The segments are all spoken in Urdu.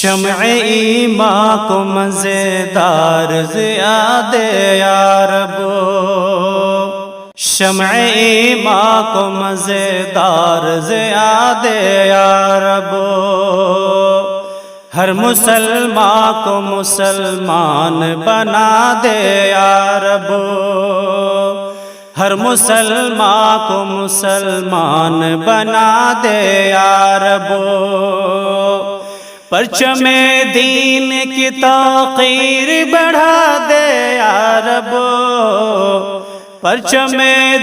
شمع ایمان کو مزیدار ضیاء دے یا رب، شمع ایمان کو مزیدار ضیاء دے یا رب، ہر مسلمان کو مسلمان بنا دے یا رب، ہر مسلمان کو مسلمان بنا دے یا رب، پرچم دین کی توقیر بڑھا دے یا رب، پرچم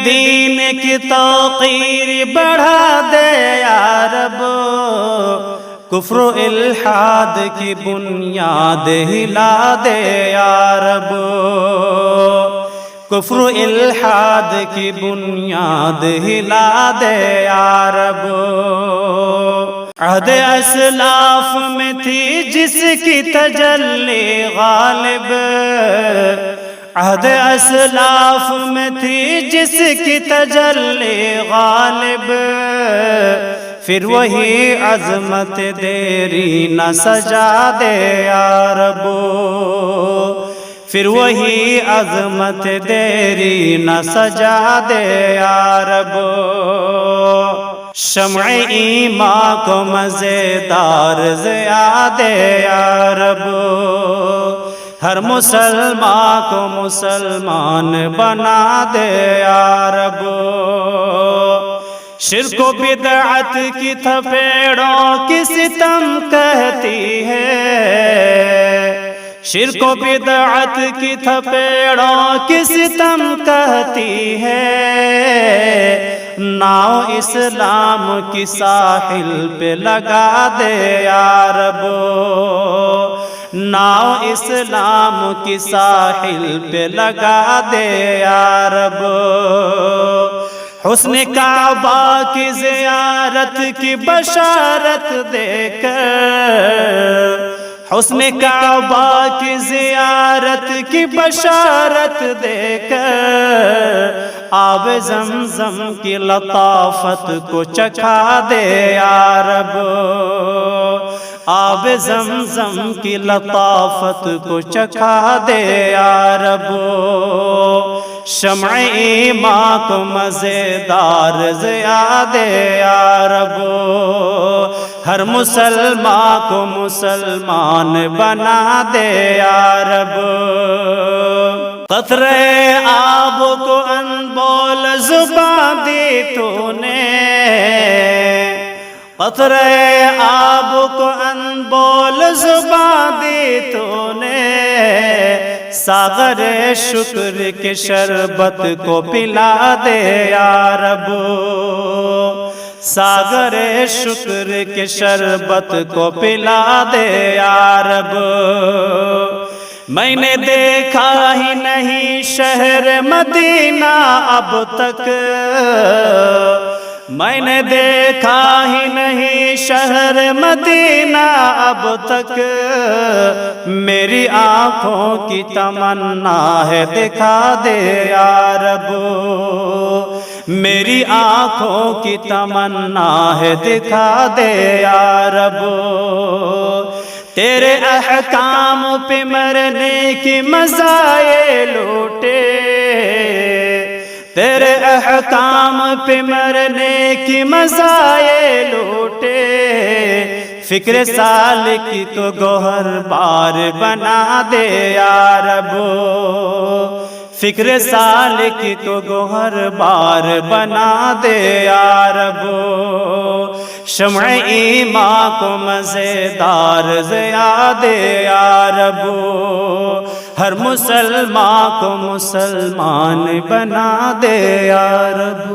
دین کی توقیر بڑھا دے یا رب، کفر و الحاد کی بنیاد ہلا دے یا رب، کفر و الحاد کی بنیاد ہلا دے یا رب، عہد اسلاف میں تھی جس کی تجلی غالب، عہد اسلاف میں تھی جس کی تجلی غالب، پھر وہی عظمت دیری نہ سجا دے یا رب، پھر وہی عظمت دیری نہ سجا دے یا رب، شمع ایمان کو مزیدار ضیاء دے یا رب، ہر مسلمان کو مسلمان بنا دے یا رب، شرک و بدعت کی تھپیڑوں کی ستم کہتی ہے، شرک و بدعت کی تھپیڑوں کی ستم کہتی ہے، ناؤ اسلام کی ساحل پہ لگا دے یا رب، ناؤ اسلام کی ساحل پہ لگا دے یا رب، حسن کعبہ کی زیارت کی بشارت دے کر، حسن کعبہ کی زیارت کی بشارت دے کر، آب زمزم کی لطافت کو چکھا دے یا رب، آب زمزم کی لطافت کو چکھا دے یا رب، شمع ایمان کو مزیدار ضیاء دے یا رب، ہر مسلمان کو مسلمان بنا دے یا رب، قطرے آب کو انبول زباں دی تو نے، قطرے آب کو انبول زباں دی تو نے، ساغر شکر کے شربت کو پلا دے یا رب، ساغر شکر کے شربت کو پلا دے یا رب، میں نے دیکھا ہی نہیں شہر مدینہ اب تک، میں نے دیکھا ہی نہیں شہر مدینہ اب تک، میری آنکھوں کی تمنا ہے دکھا دے یا رب، میری آنکھوں کی تمنا ہے دکھا دے یا رب، تیرے احکام پہ مرنے کی مزائے لوٹے، تیرے احکام پہ مرنے کی مزائے لوٹے، فکر سالک کو گوہر بار بنا دے یا رب، فکر سالک کو گوہر بار بنا دے یا رب، شمع ایمان کو مزیدار ضیاء دے یا رب، ہر مسلمان کو مسلمان بنا دے یا رب۔